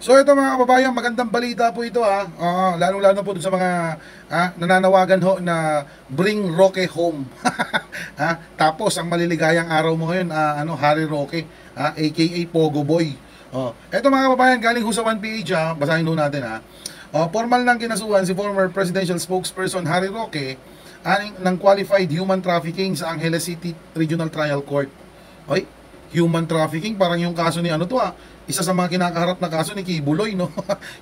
So ito mga kababayan, magandang balita po ito ha. Lalo-lalo po dun sa mga nananawagan ho na bring Roque home. Tapos ang maliligayang araw mo ngayon, Harry Roque, aka Pogo Boy. Ito mga kababayan, galing ho sa 1PH basahin ho natin formal nang kinasuhan si former presidential spokesperson Harry Roque ng qualified human trafficking sa Angeles City Regional Trial Court. Oy, human trafficking, parang yung kaso ni isa sa mga kinakaharap na kaso ni Kibuloy, no?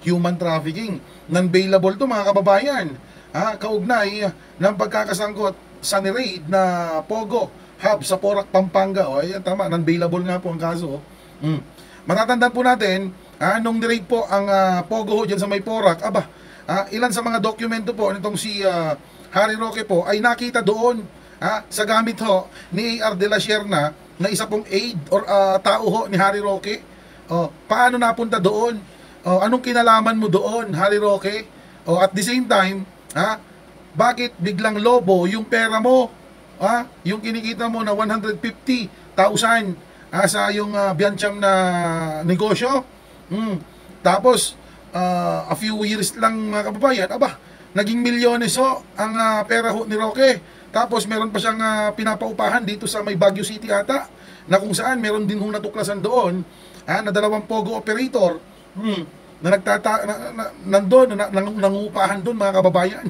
Human trafficking. Non-bailable to mga kababayan. Kaugnay ng pagkakasangkot sa ni-raid na Pogo Hub sa Porac, Pampanga. Ayan, tama, non-bailable nga po ang kaso. Matatandaan po natin, nung ni-raid po ang Pogo dyan sa may Porac, ilan sa mga dokumento po nitong si Harry Roque po ay nakita doon sa gamit ho ni A.R. de la Sierna na isa pong aide or tao ho ni Harry Roque. Paano napunta doon? Anong kinalaman mo doon, Harry Roque? At the same time, bakit biglang lobo yung pera mo? Yung kinikita mo na 150,000 sa yung biyansyam na negosyo? Tapos, a few years lang mga kababayan, naging milyones ho ang pera ho ni Roque. Tapos meron pa siyang pinapaupahan dito sa may Baguio City ata, na kung saan meron din hong natuklasan doon na dalawang Pogo operator na nangupahan doon mga kababayan.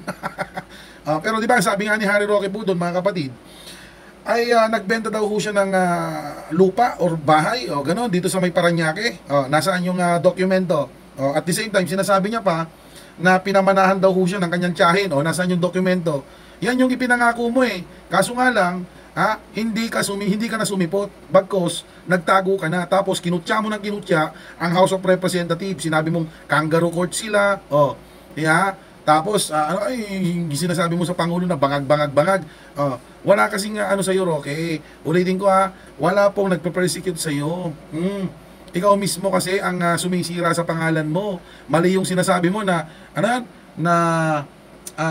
Pero di ba sabi nga ni Harry Roque po doon mga kapatid, ay nagbenta daw ho siya ng lupa or bahay gano'n dito sa may Parañaque. Nasaan yung dokumento? At the same time sinasabi niya pa na pinamanahan daw ho siya ng kanyang tiyahin. Nasaan yung dokumento? Yan yung ipinangako mo kaso nga lang hindi ka na sumipot, bagkos nagtago ka na, tapos kinutya mo ng kinutya ang House of Representatives, sinabi mong kangaroo court sila, tapos sinasabi mo sa Pangulo na bangag. Wala kasing sa iyo, Roque. Ulitin ko wala pong nagpe-persecute sa iyo. Ikaw mismo kasi ang sumisira sa pangalan mo. Mali yung sinasabi mo na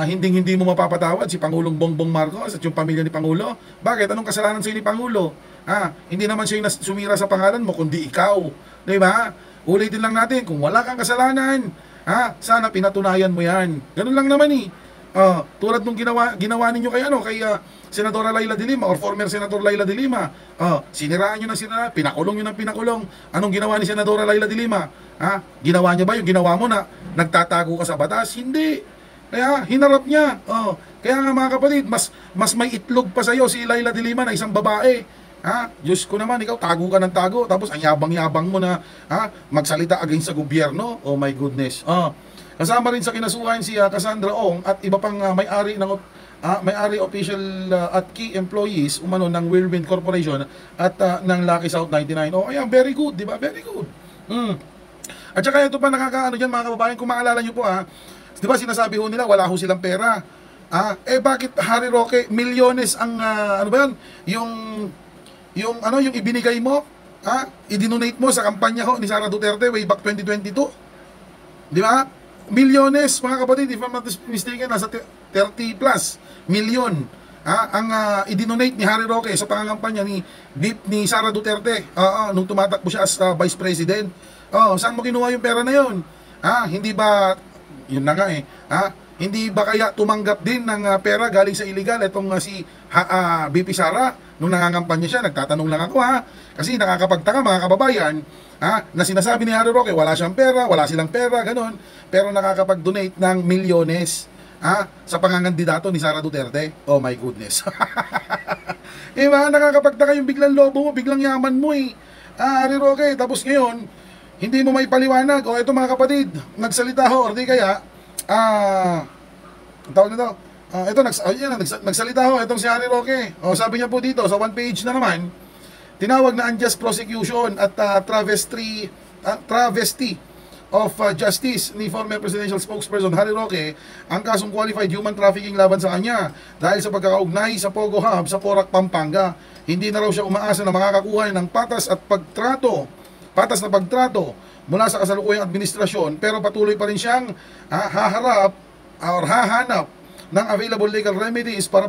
hindi mo mapapatawad si Pangulong Bongbong Marcos at yung pamilya ni Pangulo. Bakit? Anong kasalanan sa'yo ni Pangulo? Hindi naman siya yung sumira sa pangalan mo, kundi ikaw. Diba? Ulitin lang natin, kung wala kang kasalanan, sana pinatunayan mo yan. Ganun lang naman tulad nung ginawa ninyo kay Senadora Laila de Lima or former Senator Laila de Lima. Siniraan nyo ng siniraan, pinakulong nyo ng pinakulong. Anong ginawa ni Senadora Laila de Lima? Ginawa niya ba yung ginawa mo na nagtatago ka sa batas? Hindi. Kaya hinarap niya. Kaya nga mga kapatid, mas may itlog pa sa iyo si Laila de Lima na isang babae. Diyos ko naman, ikaw tago ka ng tago, tapos ang yabang-yabang mo na magsalita against sa gobyerno. Oh my goodness. Kasama rin sa kinasuhan si Cassandra Ong at iba pang may-ari official at key employees umano ng Whirlwind Corporation at ng Lucky South 99. Ayan, very good, di ba? Very good. At saka ito pa nakakaano dyan mga kababayan, kung maalala nyo po di ba sinasabi ho nila wala ho silang pera. Bakit Harry Roque milyones ang yung ibinigay mo, i-donate mo sa kampanya ho ni Sara Duterte way back 2022. Di ba? Milyones mga kapatid, if I'm not mistaken, nasa 30 plus million ang i-donate ni Harry Roque sa pangangampanya ni Sara Duterte nung tumatakbo siya as Vice President. Saan mo kinuha yung pera na yon? Hindi ba yun na nga hindi ba kaya tumanggap din ng pera galing sa illegal itong si BP Sara nung nangangampanya siya? Nagtatanong lang ako kasi nakakapagtaka mga kababayan na sinasabi ni Harry Roque wala siyang pera, wala silang pera, ganon, pero nakakapag-donate ng milyones sa pangangandidato ni Sara Duterte. Oh my goodness. Nakakapagtaka yung biglang lobo mo, biglang yaman mo Harry Roque, tapos ngayon hindi mo may paliwanag. Ito mga kapatid, nagsalita ho, or di kaya, tawag nito, nagsalita ho, itong si Harry Roque. Sabi niya po dito, sa 1 page na naman, tinawag na unjust prosecution at travesty of justice ni former presidential spokesperson Harry Roque ang kasong qualified human trafficking laban sa kanya dahil sa pagkakaugnay sa Pogo Hub sa Porac, Pampanga. Hindi na raw siya umaasa na makakakuha ng patas na pagtrato mula sa kasalukuyang administrasyon, pero patuloy pa rin siyang hahanap ng available legal remedies para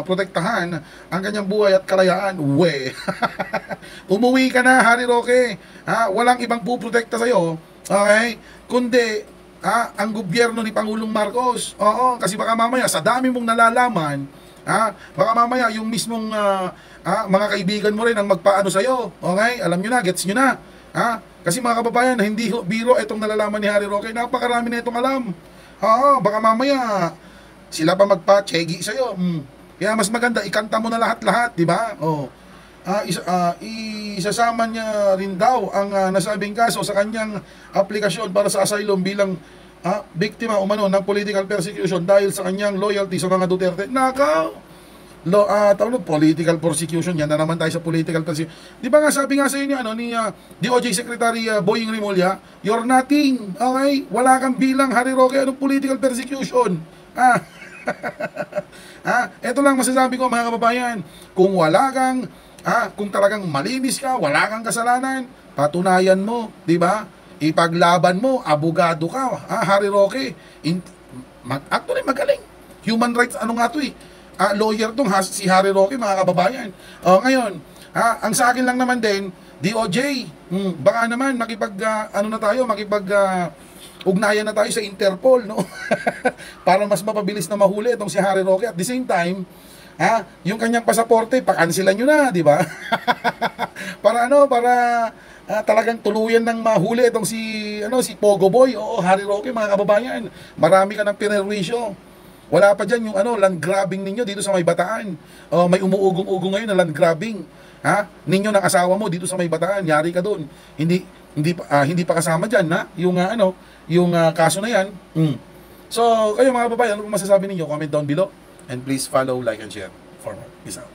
protektahan ang kanyang buhay at kalayaan. Umuwi ka na, Harry Roque. Walang ibang puprotekta sa'yo Okay? Kundi, ang gobyerno ni Pangulong Marcos. Oo, kasi baka mamaya, sa dami mong nalalaman, baka mamaya, yung mismong mga kaibigan mo rin ang magpaano sa'yo. Okay? Alam nyo na, gets nyo na. Kasi mga kababayan, hindi biro itong nalalaman ni Harry Roque. Napakarami na itong alam. Oo, baka mamaya, sila pa magpa-chegi sa'yo. Kaya mas maganda, ikanta mo na lahat-lahat, di ba? Oh. Isasama niya rin daw ang nasabing kaso sa kanyang aplikasyon para sa asylum bilang biktima umano ng political persecution dahil sa kanyang loyalty sa mga Duterte. Nakaw! Political persecution, yan na naman tayo sa political persecution. Di ba nga sabi nga sa inyo ni DOJ Secretary Boying Rimulya, you're nothing, okay? Wala kang bilang, Harry Roque, anong political persecution? Ito lang masasabi ko mga kababayan, kung wala kang kung talagang malinis ka, wala kang kasalanan, patunayan mo, di ba? Ipaglaban mo, abogado ka, Harry Roque. Actually, magaling. Human rights, ano nga to lawyer tong si Harry Roque, mga kababayan. Ngayon, ang sa akin lang naman din, DOJ, baka naman ugnayan na tayo sa Interpol, no? Para mas mapabilis na mahuli itong si Harry Roque. At the same time, yung kanyang pasaporte, pakansilan nyo na, di ba? Para talagang tuluyan ng mahuli itong si Pogo Boy o Harry Roque, mga kababayan. Marami ka ng pinerwisyo. Wala pa dyan yung land grabbing ninyo dito sa May Bataan. May umuugong-ugong ngayon na land grabbing. Ninyo ng asawa mo dito sa May Bataan, yari ka doon. Hindi pa kasama diyan yung kaso na yan. So, kayo mga kababayan, ano masasabi ninyo? Comment down below and please follow, like and share for more. Peace out.